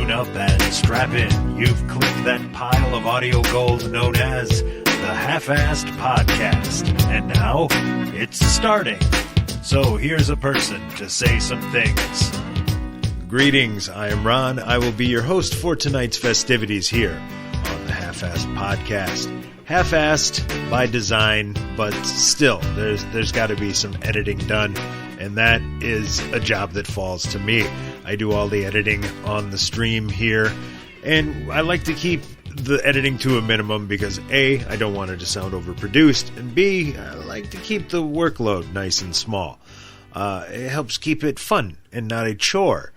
tune up and strap in. You've clicked that pile of audio gold known as the Half-Assed Podcast. And now, it's starting. So here's a person to say some things. Greetings, I am Ron. I will be your host for tonight's festivities here on the Half-Assed Podcast. Half-assed by design, but still, there's got to be some editing done, and that is a job that falls to me. I do all the editing on the stream here, and I like to keep the editing to a minimum because A, I don't want it to sound overproduced, and B, I like to keep the workload nice and small. It helps keep it fun and not a chore.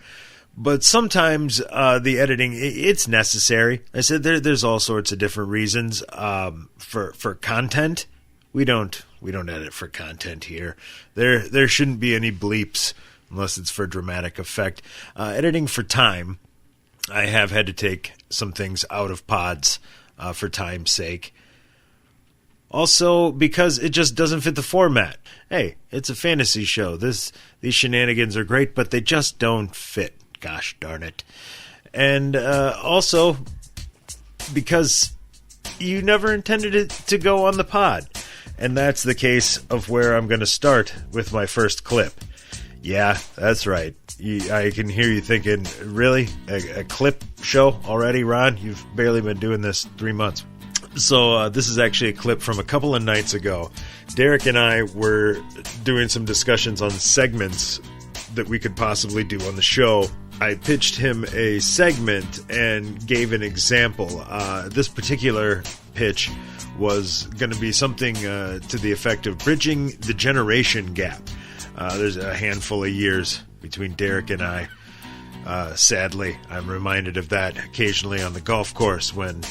But sometimes the editing, it's necessary. I said there's all sorts of different reasons. For content, we don't edit for content here. There shouldn't be any bleeps unless it's for dramatic effect. Editing for time, I have had to take some things out of pods for time's sake. Also, because it just doesn't fit the format. Hey, it's a fantasy show. These shenanigans are great, but they just don't fit. Gosh darn it. And also, because you never intended it to go on the pod. And that's the case of where I'm going to start with my first clip. Yeah, that's right. I can hear you thinking, really? A clip show already, Ron? You've barely been doing this 3 months. So this is actually a clip from a couple of nights ago. Derek and I were doing some discussions on segments that we could possibly do on the show. I pitched him a segment and gave an example. This particular pitch was going to be something to the effect of bridging the generation gap. There's a handful of years between Derek and I. Sadly, I'm reminded of that occasionally on the golf course when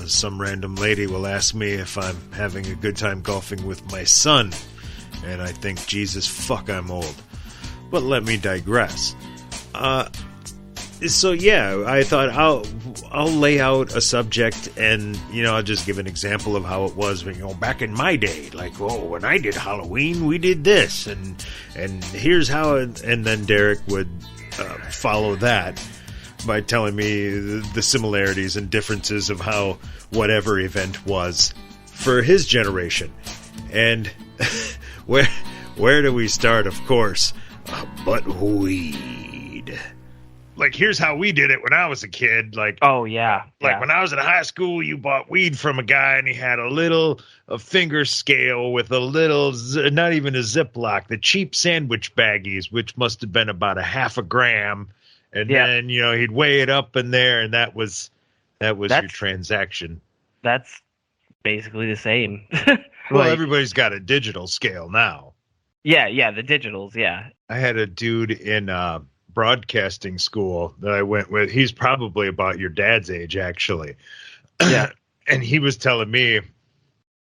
some random lady will ask me if I'm having a good time golfing with my son. And I think, Jesus, fuck, I'm old. But let me digress. So yeah, I thought I'll lay out a subject and, I'll just give an example of how it was, back in my day. Like, when I did Halloween, we did this, and here's how. And then Derek would follow that by telling me the similarities and differences of how whatever event was for his generation. And where do we start? Of course, but weed. Like, here's how we did it when I was a kid. Like, oh, yeah. Like, when I was in high school, you bought weed from a guy, and he had a finger scale with a little, not even a Ziploc, the cheap sandwich baggies, which must have been about a half a gram. And then, he'd weigh it up in there, and that was your transaction. That's basically the same. Well, everybody's got a digital scale now. Yeah, the digitals, yeah. I had a dude in broadcasting school that I went with. He's probably about your dad's age, actually. Yeah. And he was telling me,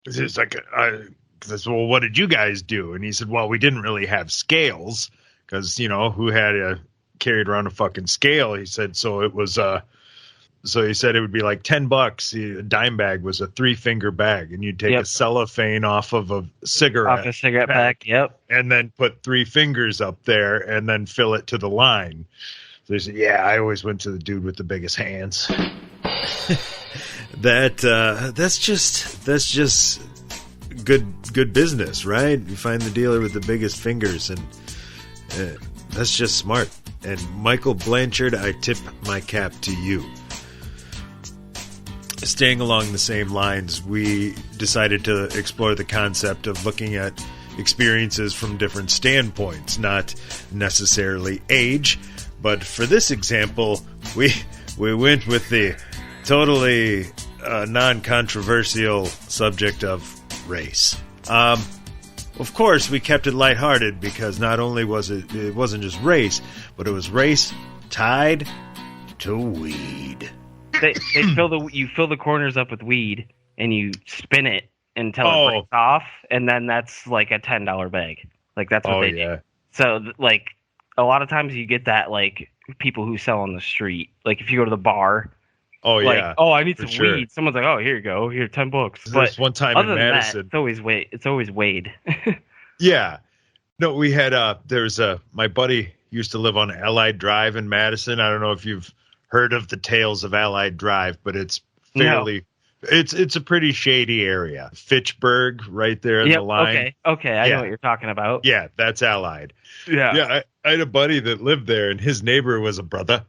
it's like, I said, well, what did you guys do? And he said, well, we didn't really have scales because, who had carried around a fucking scale? He said, so it was, so he said it would be like $10. A dime bag was a 3-finger bag, and you'd take a cellophane off of a cigarette. Off a cigarette pack, yep. And then put 3 fingers up there and then fill it to the line. So he said, yeah, I always went to the dude with the biggest hands. That's just good business, right? You find the dealer with the biggest fingers, and that's just smart. And Michael Blanchard, I tip my cap to you. Staying along the same lines, we decided to explore the concept of looking at experiences from different standpoints, not necessarily age, but for this example, we went with the totally non-controversial subject of race. Of course, we kept it lighthearted because not only was it wasn't just race, but it was race tied to weed. They you fill the corners up with weed and you spin it until it breaks off, and then that's like a $10 bag. Like, that's what they do. So like a lot of times you get that, like, people who sell on the street. Like, if you go to the bar, I need some weed. Someone's like, oh, here you go, here, $10. But one time in Madison, that, it's always weed. Yeah. No, we had my buddy used to live on Allied Drive in Madison. I don't know if you've heard of the Tales of Allied Drive, but it's fairly... No. It's a pretty shady area. Fitchburg, right there in the line. Okay, I know what you're talking about. Yeah, that's Allied. Yeah. I had a buddy that lived there, and his neighbor was a brother,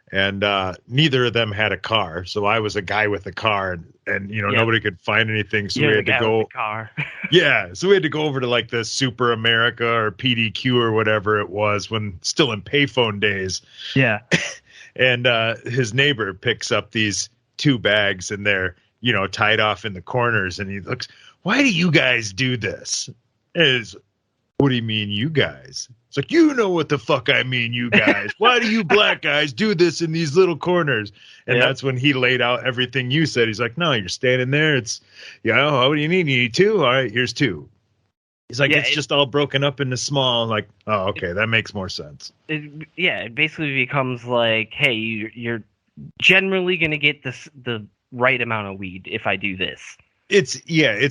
and neither of them had a car. So I was a guy with a car, and nobody could find anything, so we had to go. Car. Yeah, so we had to go over to like the Super America or PDQ or whatever it was when still in payphone days. Yeah, and his neighbor picks up these 2 bags, and they're tied off in the corners, and he looks, why do you guys do this? What do you mean, you guys? It's like, you know what the fuck I mean, you guys. Why do you black guys do this in these little corners? And that's when he laid out everything you said. He's like, no, you're standing there. It's, what do you need? You need 2? All right, here's 2. He's like, it's just all broken up into small. I'm like, oh, okay, that makes more sense. It basically becomes like, hey, you're generally going to get the right amount of weed if I do this. It's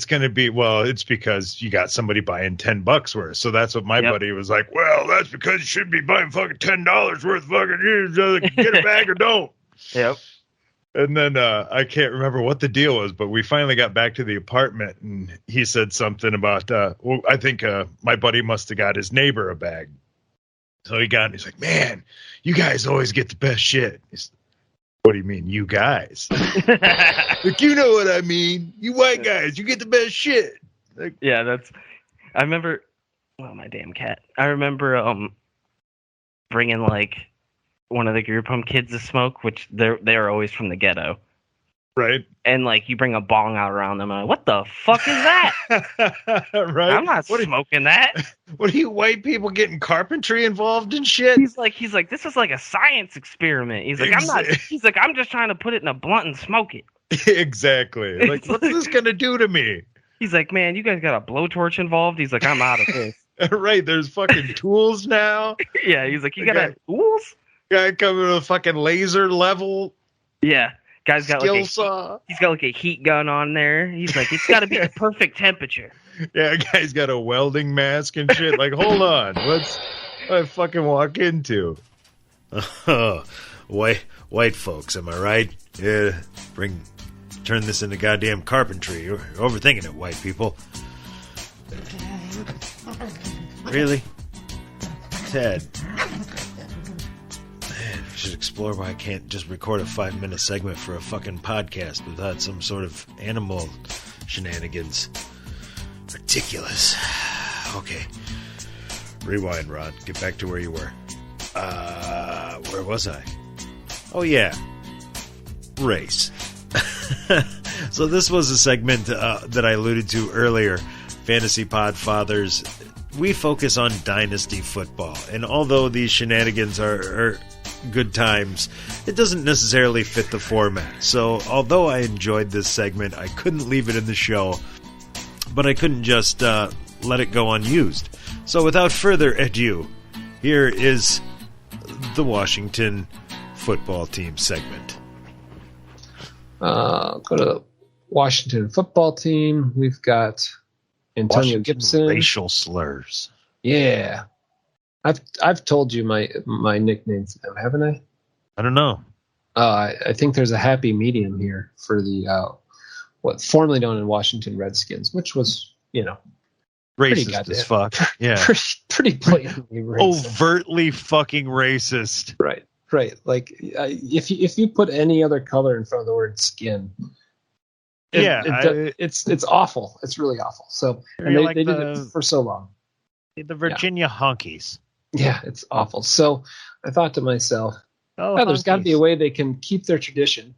going to be, it's because you got somebody buying $10 worth. So that's what my buddy was like, well, that's because you should be buying fucking $10 worth fucking get a bag or don't. Yep. And then I can't remember what the deal was, but we finally got back to the apartment, and he said something about, I think my buddy must have got his neighbor a bag. So he got it, and he's like, man, you guys always get the best shit. What do you mean, you guys? Like, you know what I mean. You white guys, you get the best shit. Like, I remember, my damn cat. I remember bringing, like, one of the group home kids to smoke, which they're always from the ghetto. Right. And, like, you bring a bong out around them, and I'm like, what the fuck is that? Right. I'm not smoking that. What are you white people getting carpentry involved in shit? He's like, this is like a science experiment. He's like, I'm just trying to put it in a blunt and smoke it. Exactly. Like, what's this gonna do to me? He's like, man, you guys got a blowtorch involved? He's like, I'm out of this. Right, there's fucking tools now. Yeah, he's like, you got tools? Guy coming with a fucking laser level. Yeah. Guy's got he's got like a heat gun on there. He's like, it's got to be the perfect temperature. Yeah, guy's got a welding mask and shit. Like, hold on, what I fucking walk into? White folks, am I right? Yeah, turn this into goddamn carpentry. You're overthinking it, white people. Really, Ted? Should explore why I can't just record a 5-minute segment for a fucking podcast without some sort of animal shenanigans. Ridiculous. Okay. Rewind, Rod. Get back to where you were. Where was I? Oh, yeah. Race. So this was a segment that I alluded to earlier. Fantasy Podfathers. We focus on dynasty football. And although these shenanigans are good times, it doesn't necessarily fit the format. So although I enjoyed this segment, I couldn't leave it in the show, but I couldn't just let it go unused. So without further ado, here is the Washington football team segment. Go to the Washington football team. We've got Antonio Washington Gibson. Racial slurs. Yeah. I've told you my nickname for them, haven't I? I don't know. I think there's a happy medium here for the what formerly known in Washington Redskins, which was racist as fuck. Yeah, pretty blatantly racist. Overtly fucking racist. Right. Like if you put any other color in front of the word skin, it's awful. It's really awful. So and they did it for so long. The Virginia Honkies. Yeah, it's awful. So I thought to myself, there's got to be a way they can keep their tradition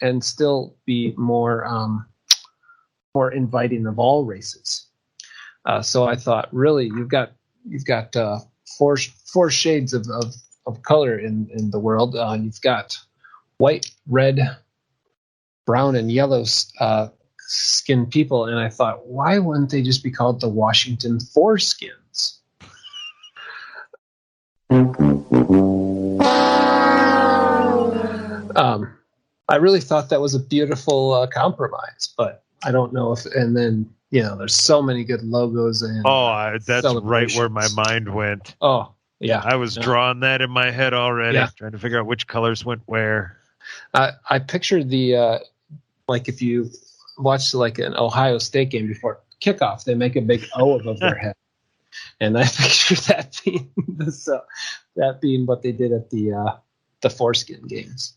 and still be more inviting of all races. So I thought, really, you've got four shades of color in the world. You've got white, red, brown, and yellow skinned people, and I thought, why wouldn't they just be called the Washington Foreskins? I really thought that was a beautiful compromise, but I don't know if. And then there's so many good logos and that's right where my mind went. Oh, Yeah, I was drawing that in my head already, trying to figure out which colors went where. I pictured the like if you watch like an Ohio State game before kickoff, they make a big O above their head, and I pictured that being what they did at the foreskin games.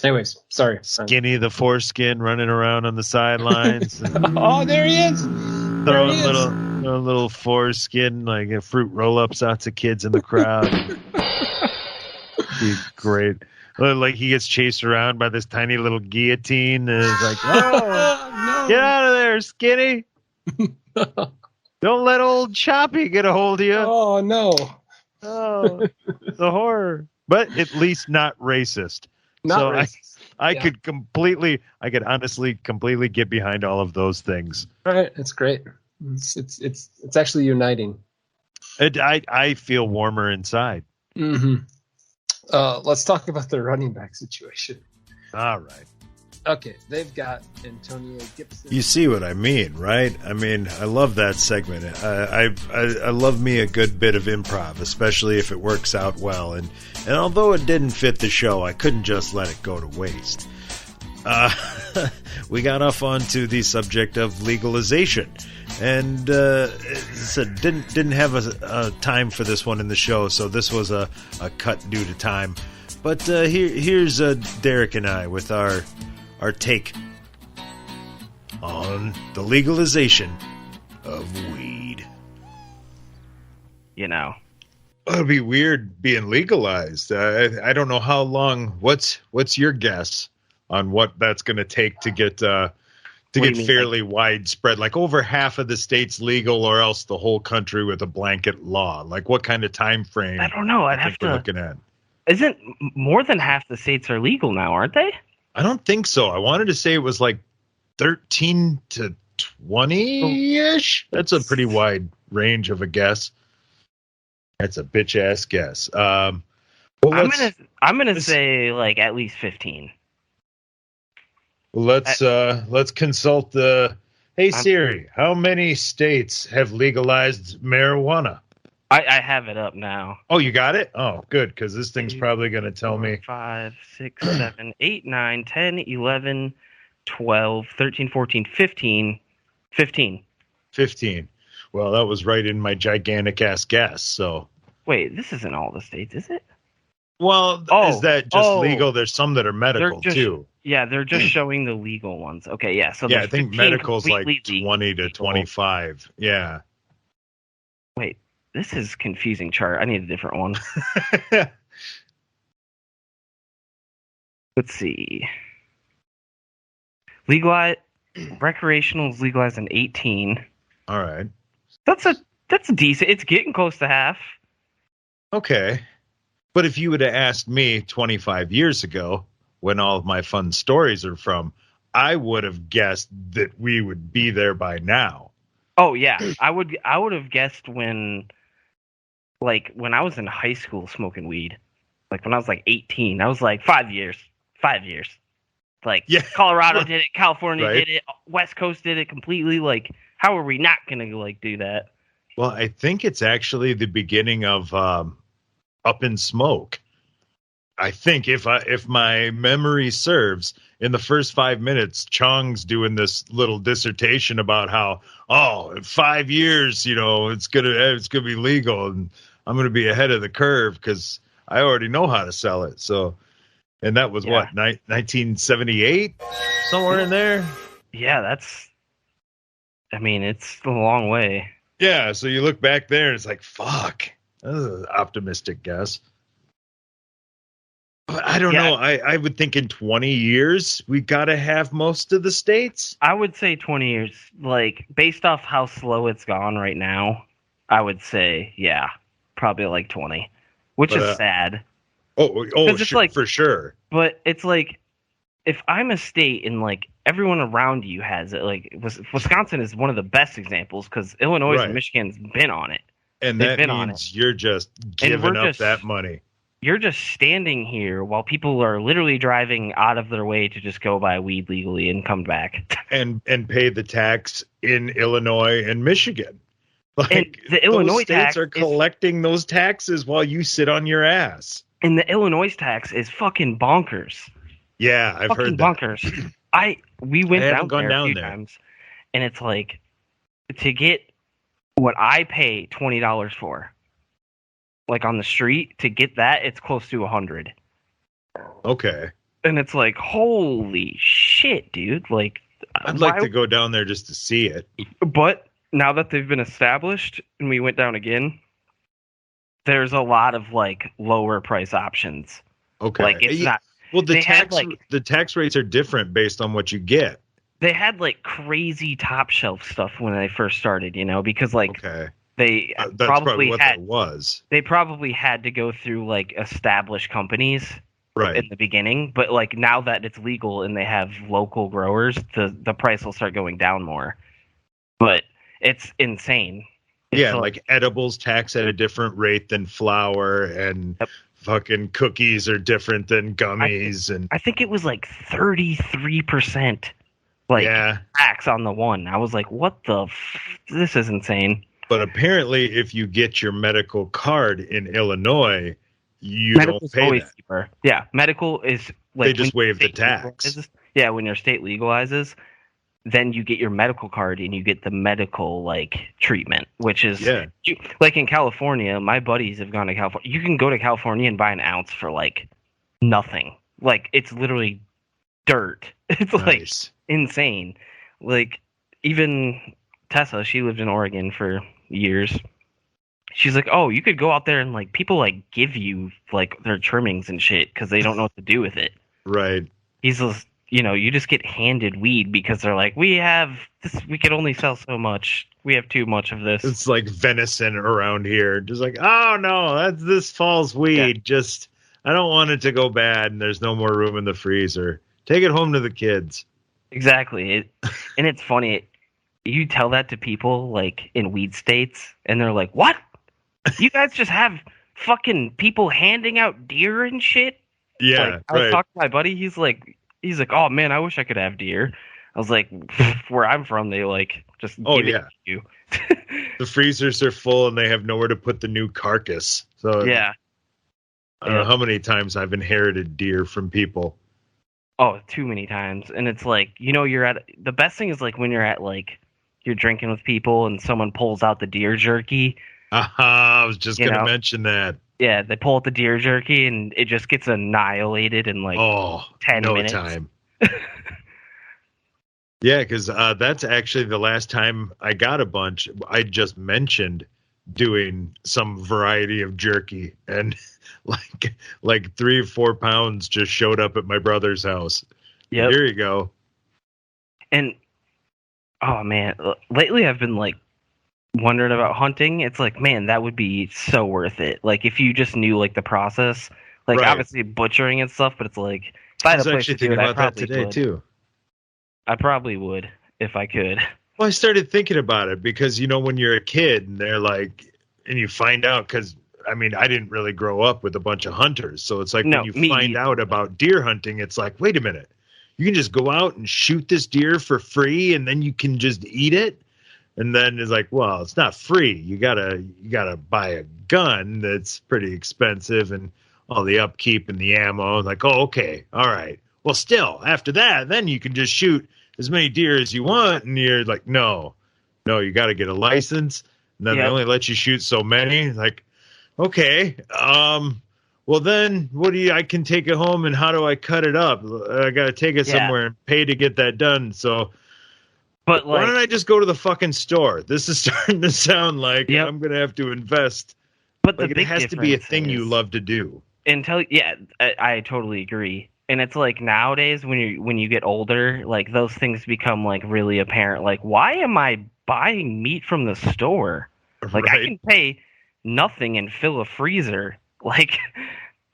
Anyways, sorry. Skinny the foreskin running around on the sidelines. Oh, there he is. Throwing little foreskin like fruit roll-ups out to kids in the crowd. Be great. Like he gets chased around by this tiny little guillotine and is like, "Oh, no. Get out of there, Skinny! Don't let old Choppy get a hold of you." Oh no! Oh, the horror. But at least not racist. Not racist. I could honestly completely get behind all of those things. All right, it's great. It's actually uniting. I feel warmer inside. Mm-hmm. Let's talk about the running back situation. All right. Okay, they've got Antonio Gibson. You see what I mean, right? I mean, I love that segment. I love me a good bit of improv, especially if it works out well. And although it didn't fit the show, I couldn't just let it go to waste. We got off onto the subject of legalization, and said didn't have a time for this one in the show, so this was a cut due to time. But here's Derek and I with our take on the legalization of weed. You know, it'd be weird being legalized. I don't know how long. What's your guess on what that's going to take to get fairly widespread? Like over half of the states legal, or else the whole country with a blanket law. Like what kind of time frame? I don't know. I'd have to. Looking at. Isn't more than half the states are legal now, aren't they? I don't think so. I wanted to say it was like 13 to 20-ish. That's a pretty wide range of a guess. That's a bitch-ass guess. Well, I'm gonna say like at least 15. Well, let's consult the. Hey Siri, how many states have legalized marijuana? I have it up now. Oh, you got it? Oh, good, because this thing's probably going to tell me. 5, 6, 7, 8, 9, 10, 11, 12, 13, 14, 15. 15. Well, that was right in my gigantic-ass guess, so. Wait, this isn't all the states, is it? Well, is that just legal? There's some that are medical, too. Yeah, they're just showing the legal ones. Okay, yeah. So I think medical's like 20 legal. to 25. Yeah. Wait. This is confusing chart. I need a different one. Let's see. Recreational is legalized in 18. All right. That's decent. It's getting close to half. Okay. But if you would have asked me 25 years ago, when all of my fun stories are from, I would have guessed that we would be there by now. Oh yeah. I would have guessed when I was in high school smoking weed, like when I was like 18, I was like 5 years. Like Colorado did it, California did it, West Coast did it completely. Like, how are we not going to do that? Well, I think it's actually the beginning of Up in Smoke. I think if my memory serves, in the first 5 minutes, Chong's doing this little dissertation about how, in 5 years, it's gonna be legal, and I'm gonna be ahead of the curve because I already know how to sell it. So, and that was 1978, somewhere in there. Yeah, it's a long way. Yeah, so you look back there and it's like, fuck, that was an optimistic guess. But I don't know. I would think in 20 years, we got to have most of the states. I would say 20 years. Like, based off how slow it's gone right now, I would say, probably like 20, which is sad. For sure. But it's like, if I'm a state and like everyone around you has it, like Wisconsin is one of the best examples because Illinois and Michigan's been on it. And that means you're just giving up that money. You're just standing here while people are literally driving out of their way to just go buy weed legally and come back. And pay the tax in Illinois and Michigan. Like, and the Illinois those states tax are collecting those taxes while you sit on your ass. And the Illinois tax is fucking bonkers. Yeah, I've fucking heard that. Bonkers. We went down there a few times, and it's like, to get what I pay $20 for, like on the street, to get that, it's close to $100. Okay. And it's like, holy shit, dude! Like, I'd like to go down there just to see it. But now that they've been established, and we went down again, there's a lot of like lower price options. Okay. Like, it's not. Well, the tax rates are different based on what you get. They had like crazy top shelf stuff when they first started, because like they that's probably what had that was. They probably had to go through like established companies in the beginning, but like now that it's legal and they have local growers, the price will start going down more. But it's insane. It's like edibles tax at a different rate than flour, and fucking cookies are different than gummies. I think it was like 33%. Tax on the one. I was like, what the this is insane. But apparently if you get your medical card in Illinois, you don't pay always that. Cheaper. Yeah, medical is like, they just waive the tax. When your state legalizes, then you get your medical card and you get the medical like treatment, which is like in California. My buddies have gone to California. You can go to California and buy an ounce for like nothing. Like, it's literally dirt. It's like insane. Like, even Tessa, she lived in Oregon for years. She's like, oh, you could go out there and like people like give you like their trimmings and shit because they don't know what to do with it. Right. He's just, you just get handed weed because they're like, we have this, we could only sell so much. We have too much of this. It's like venison around here. Just like, oh no, this fall's weed. Yeah. Just, I don't want it to go bad and there's no more room in the freezer. Take it home to the kids. Exactly. And it's funny. You tell that to people like in weed states and they're like, what? You guys just have fucking people handing out deer and shit? Yeah. Like, I was talking to my buddy. He's like, oh man, I wish I could have deer. I was like, where I'm from, they like just give it to you. The freezers are full and they have nowhere to put the new carcass. So yeah. I don't know how many times I've inherited deer from people. Oh, too many times. And it's like, you're at the best thing is like when you're at like you're drinking with people and someone pulls out the deer jerky. I was just going to mention that. Yeah, they pull out the deer jerky and it just gets annihilated in like 10 minutes. Time. Yeah, because that's actually the last time I got a bunch. I just mentioned doing some variety of jerky, and like 3 or 4 pounds just showed up at my brother's house. Yeah, here you go. And oh man, lately I've been like wondering about hunting. It's like, man, that would be so worth it. Like if you just knew like the process, like obviously butchering and stuff, but it's like if I had a place to do it, I probably today would. Too. I probably would if I could. Well, I started thinking about it because, when you're a kid and they're like, and you find out, because, I mean, I didn't really grow up with a bunch of hunters. So it's like when you find out about deer hunting, it's like, wait a minute, you can just go out and shoot this deer for free and then you can just eat it. And then it's like, well, it's not free. You gotta buy a gun that's pretty expensive and all the upkeep and the ammo. Like, oh, okay. All right. Well, still, after that, then you can just shoot as many deer as you want. And you're like, no, you got to get a license. And then they only let you shoot so many. Like, okay. Well, then I can take it home and how do I cut it up? I got to take it somewhere and pay to get that done. So, but why don't I just go to the fucking store? This is starting to sound like I'm going to have to invest. But it has to be a thing you love to do. I totally agree. And it's like nowadays when you get older, like those things become like really apparent. Like, why am I buying meat from the store? Like I can pay nothing and fill a freezer. Like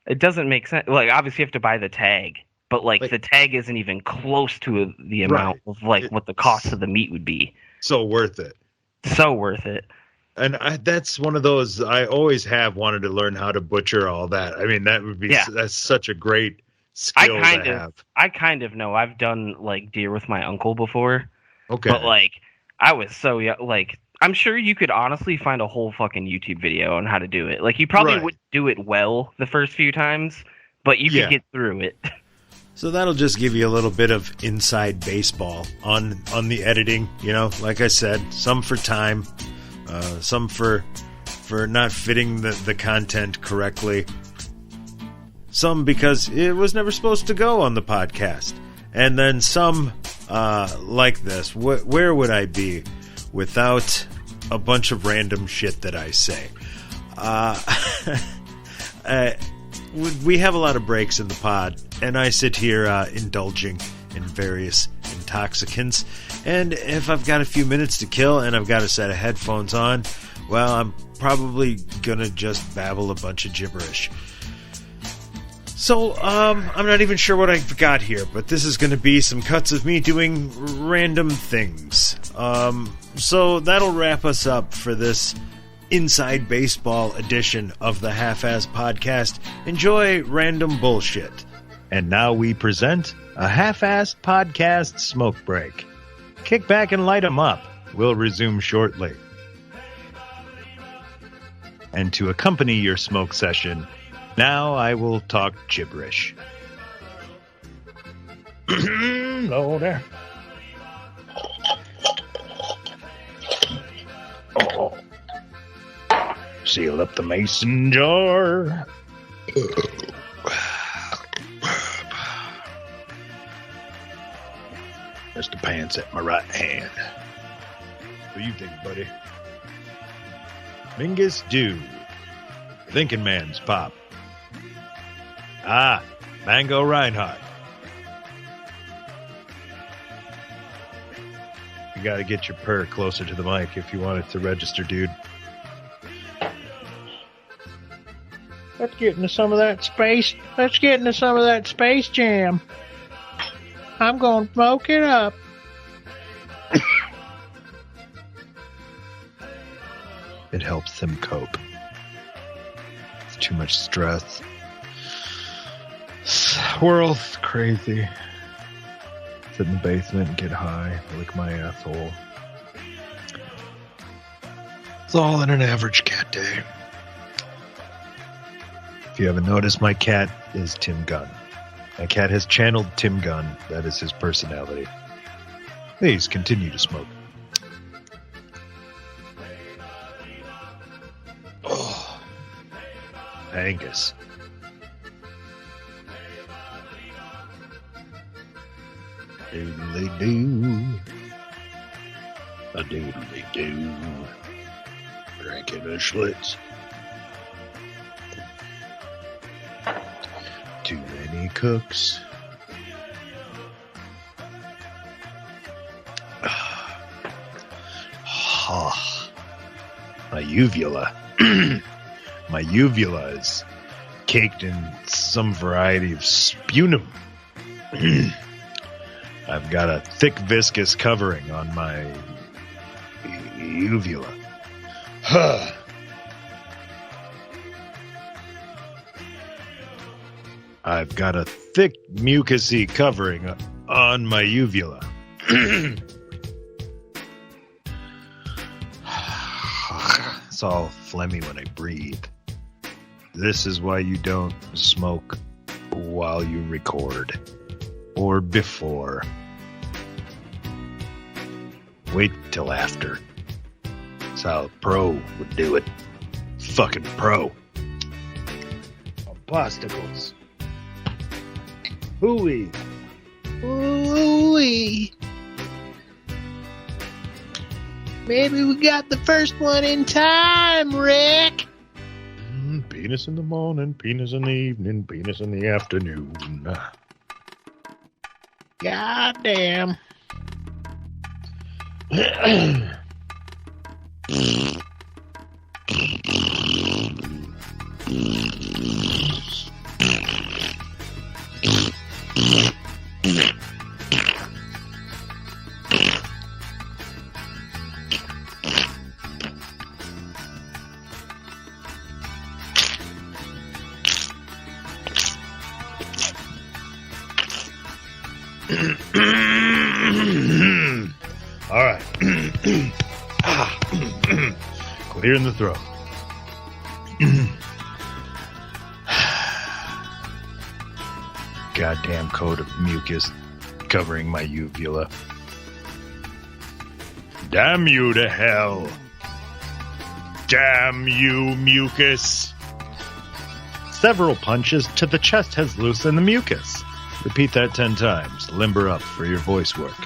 it doesn't make sense. Like obviously you have to buy the tag, but like the tag isn't even close to the amount of like what the cost of the meat would be. So worth it. So worth it. And that's one of those I always have wanted to learn how to butcher all that. I mean, that would be that's such a great skill to have. I kind of know. I've done like deer with my uncle before. Okay. But like I was so young, like I'm sure you could honestly find a whole fucking YouTube video on how to do it. Like, you probably wouldn't do it well the first few times, but you could get through it. So that'll just give you a little bit of inside baseball on the editing. You know, like I said, some for time, some for not fitting the content correctly, some because it was never supposed to go on the podcast, and then some like this. Where would I be without a bunch of random shit that I say? We have a lot of breaks in the pod, and I sit here indulging in various intoxicants. And if I've got a few minutes to kill and I've got a set of headphones on, well, I'm probably gonna just babble a bunch of gibberish. So, I'm not even sure what I've got here, but this is gonna be some cuts of me doing random things. So that'll wrap us up for this Inside Baseball edition of the Half-Ass Podcast. Enjoy random bullshit. And now we present a Half-Assed Podcast Smoke Break. Kick back and light 'em up. We'll resume shortly. And to accompany your smoke session, now I will talk gibberish. Hello there. Oh. Seal up the mason jar. Mr. Pants at my right hand. What do you think, buddy? Mingus Dew. Thinking Man's Pop. Mango Reinhardt. You gotta get your purr closer to the mic if you want it to register, dude. Let's get into some of that space. Let's get into some of that Space Jam. I'm gonna smoke it up. It helps them cope. It's too much stress. World's crazy. Sit in the basement and get high. Lick my asshole. It's all in an average cat day. If you haven't noticed, my cat is Tim Gunn. My cat has channeled Tim Gunn. That is his personality. Please continue to smoke. Oh, Angus. Doodly-doo. A doodly-doo. Drinking a Schlitz. Too many cooks. My uvula. My uvula is caked in some variety of sputum. I've got a thick viscous covering on my uvula. I've got a thick mucousy covering on my uvula. It's all phlegmy when I breathe. This is why you don't smoke while you record. Or before. Wait till after. That's how a pro would do it. Fucking pro. Posticles. Hooey. Hooey. Maybe we got the first one in time, Rick. Penis in the morning, penis in the evening, penis in the afternoon. God damn. All right. Clearing the throat. Goddamn coat of mucus covering my uvula. Damn you to hell. Damn you, mucus. Several punches to the chest has loosened the mucus. Repeat that 10 times. Limber up for your voice work.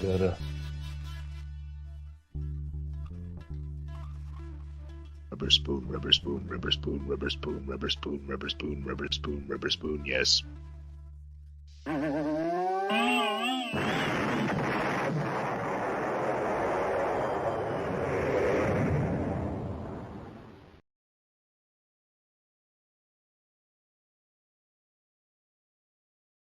Gotta. Rubber spoon, rubber spoon, rubber spoon, rubber spoon, rubber spoon, rubber spoon, rubber spoon, rubber spoon. Yes.